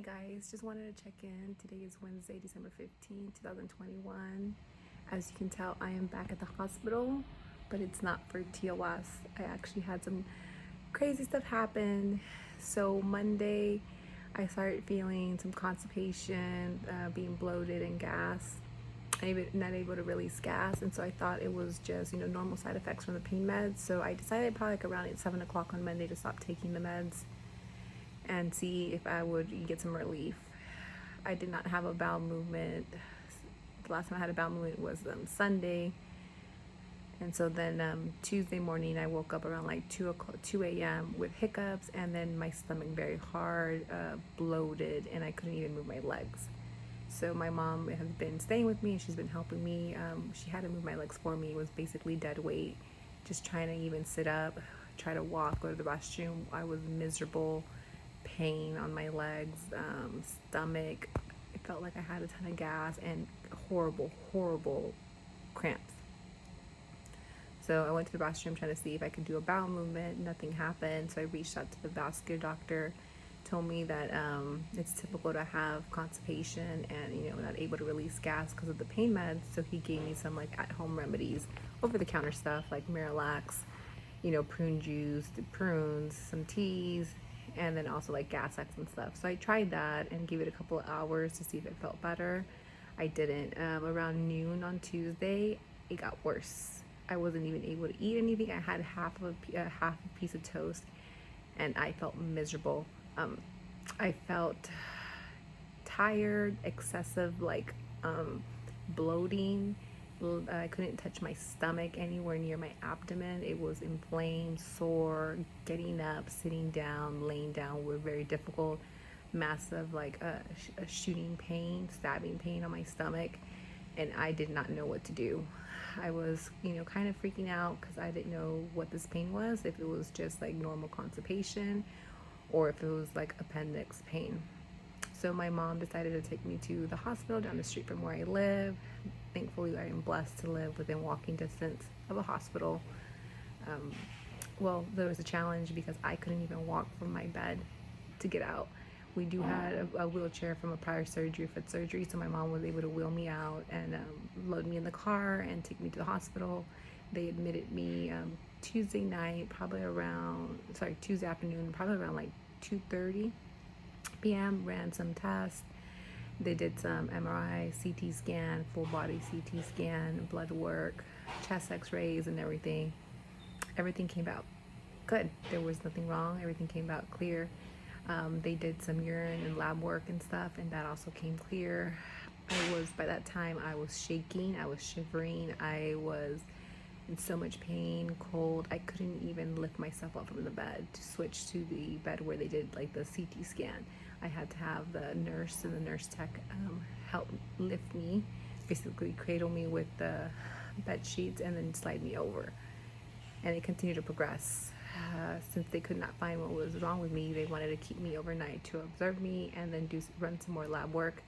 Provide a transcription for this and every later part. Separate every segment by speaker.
Speaker 1: Hey guys, just wanted to check in. Today is Wednesday, December 15, 2021. As you can tell, I am back at the hospital, but it's not for TOS. I actually had some crazy stuff happen. So Monday, I started feeling some constipation, being bloated and gas. I'm not able to release gas, and so I thought it was just normal side effects from the pain meds. So I decided probably like around 7 o'clock on Monday to stop taking the meds and see if I would get some relief. I did not have a bowel movement. The last time I had a bowel movement was Sunday. And so then Tuesday morning I woke up around like 2 a.m. with hiccups, and then my stomach very hard, bloated, and I couldn't even move my legs. So my mom has been staying with me and she's been helping me. She had to move my legs for me. It was basically dead weight, just trying to even sit up, try to walk, go to the restroom. I was miserable, pain on my legs, stomach. It felt like I had a ton of gas and horrible cramps. So I went to the restroom trying to see if I could do a bowel movement. Nothing happened. So I reached out to the vascular doctor, told me that it's typical to have constipation and not able to release gas because of the pain meds. So he gave me some like at-home remedies, over-the-counter stuff like Miralax, prune juice, the prunes, some teas, and then also like gas X and stuff. So I tried that and gave it a couple of hours to see if it felt better. I didn't. Around noon on Tuesday, it got worse. I wasn't even able to eat anything. I had half a piece of toast, and I felt miserable. I felt tired, excessive like bloating. I couldn't touch my stomach anywhere near my abdomen. It was inflamed, sore. Getting up, sitting down, laying down were very difficult. Massive like a shooting pain, stabbing pain on my stomach, and I did not know what to do. I was kind of freaking out because I didn't know what this pain was, if it was just like normal constipation or if it was like appendix pain. So my mom decided to take me to the hospital down the street from where I live. Thankfully, I am blessed to live within walking distance of a hospital. Well, there was a challenge because I couldn't even walk from my bed to get out. We do have a wheelchair from a prior surgery, foot surgery, so my mom was able to wheel me out and load me in the car and take me to the hospital. They admitted me Tuesday afternoon, probably around like 2:30 p.m. Ran some tests. They did some MRI, CT scan, full body CT scan, blood work, chest x-rays and everything. Everything came out good. There was nothing wrong. Everything came out clear. They did some urine and lab work and stuff, and that also came clear. By that time, I was shaking, I was shivering, I was in so much pain, cold. I couldn't even lift myself up from the bed to switch to the bed where they did like the CT scan. I had to have the nurse and the nurse tech help lift me, basically cradle me with the bed sheets and then slide me over. And it continued to progress. Since they could not find what was wrong with me, they wanted to keep me overnight to observe me and then run some more lab work.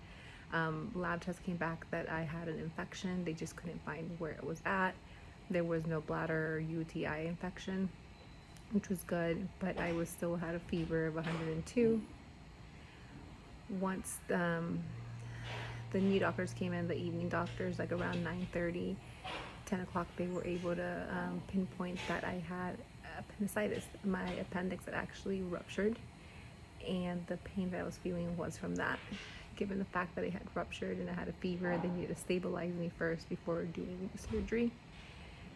Speaker 1: Lab tests came back that I had an infection. They just couldn't find where it was at. There was no bladder or UTI infection, which was good, but I still had a fever of 102. Once the knee doctors came in, the evening doctors, like around 9:30, 10 o'clock, they were able to pinpoint that I had appendicitis. My appendix had actually ruptured, and the pain that I was feeling was from that. Given the fact that it had ruptured and I had a fever, they needed to stabilize me first before doing surgery.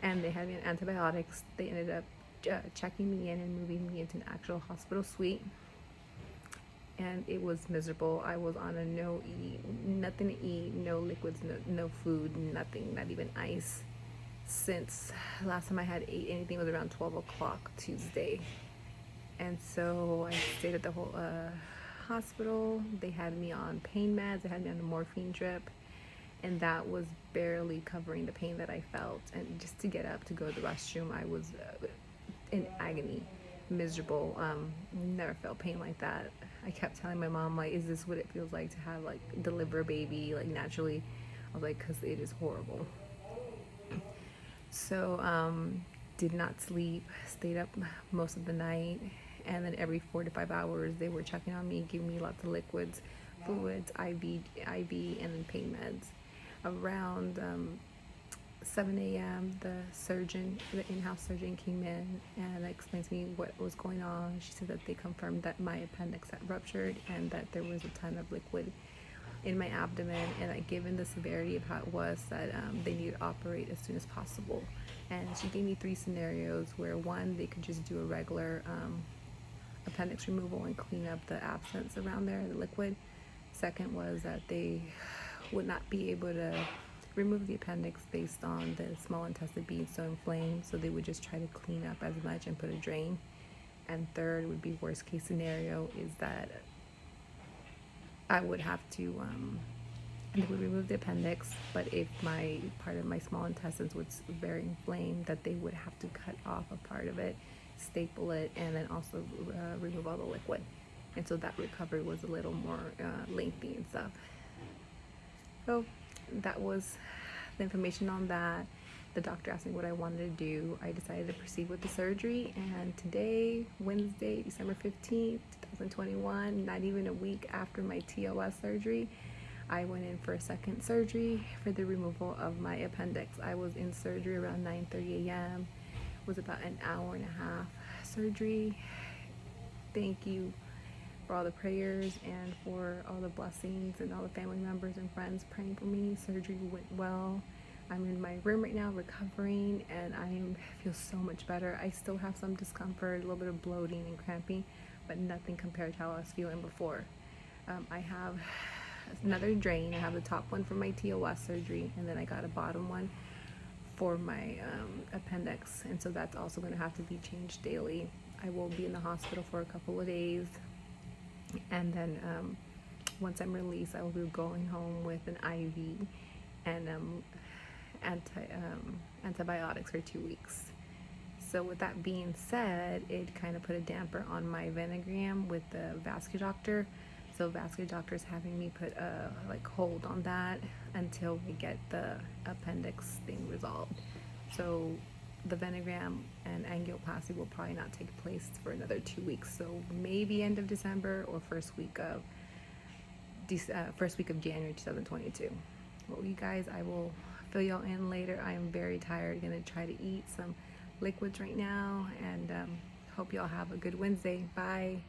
Speaker 1: And they had me on antibiotics. They ended up checking me in and moving me into an actual hospital suite. And it was miserable. I was on a nothing to eat, no liquids, no food, nothing, not even ice. Since last time I had ate anything was around 12 o'clock Tuesday. And so I stayed at the whole hospital. They had me on pain meds. They had me on a morphine drip. And that was barely covering the pain that I felt. And just to get up to go to the restroom, I was in agony, miserable. Never felt pain like that. I kept telling my mom, like, is this what it feels like to have, like, deliver a baby, like, naturally? I was like, because it is horrible. So, did not sleep, stayed up most of the night, and then every 4 to 5 hours they were checking on me, giving me lots of liquids, fluids, IV, and then pain meds. Around 7 a.m. the in-house surgeon came in and explained to me what was going on. She said that they confirmed that my appendix had ruptured and that there was a ton of liquid in my abdomen, and that given the severity of how it was, that they needed to operate as soon as possible. And she gave me 3 scenarios where, one, they could just do a regular appendix removal and clean up the abscess around there, the liquid. Second was that they would not be able to remove the appendix based on the small intestine being so inflamed, so they would just try to clean up as much and put a drain. And third would be, worst case scenario, is that I would have to they would remove the appendix, but if my part of my small intestines was very inflamed, that they would have to cut off a part of it, staple it, and then also remove all the liquid. And so that recovery was a little more lengthy and stuff. So that was the information on that. The doctor asked me what I wanted to do. I decided to proceed with the surgery, and today, Wednesday, December 15th, 2021, not even a week after my TOS surgery, I went in for a second surgery for the removal of my appendix. I was in surgery around 9:30 a.m. It was about an hour and a half surgery. Thank you for all the prayers and for all the blessings and all the family members and friends praying for me. Surgery went well. I'm in my room right now recovering, and I feel so much better. I still have some discomfort, a little bit of bloating and cramping, but nothing compared to how I was feeling before. I have another drain. I have the top one for my TOS surgery, and then I got a bottom one for my appendix, and so that's also going to have to be changed daily. I will be in the hospital for a couple of days, and then once I'm released, I will be going home with an IV and antibiotics for 2 weeks. So with that being said, it kind of put a damper on my venogram with the vascular doctor. So vascular doctor is having me put a hold on that until we get the appendix thing resolved. So the venogram and angioplasty will probably not take place for another 2 weeks. So maybe end of December or first week of January 2022. Well, you guys, I will fill y'all in later. I am very tired. Gonna try to eat some liquids right now, and hope y'all have a good Wednesday. Bye.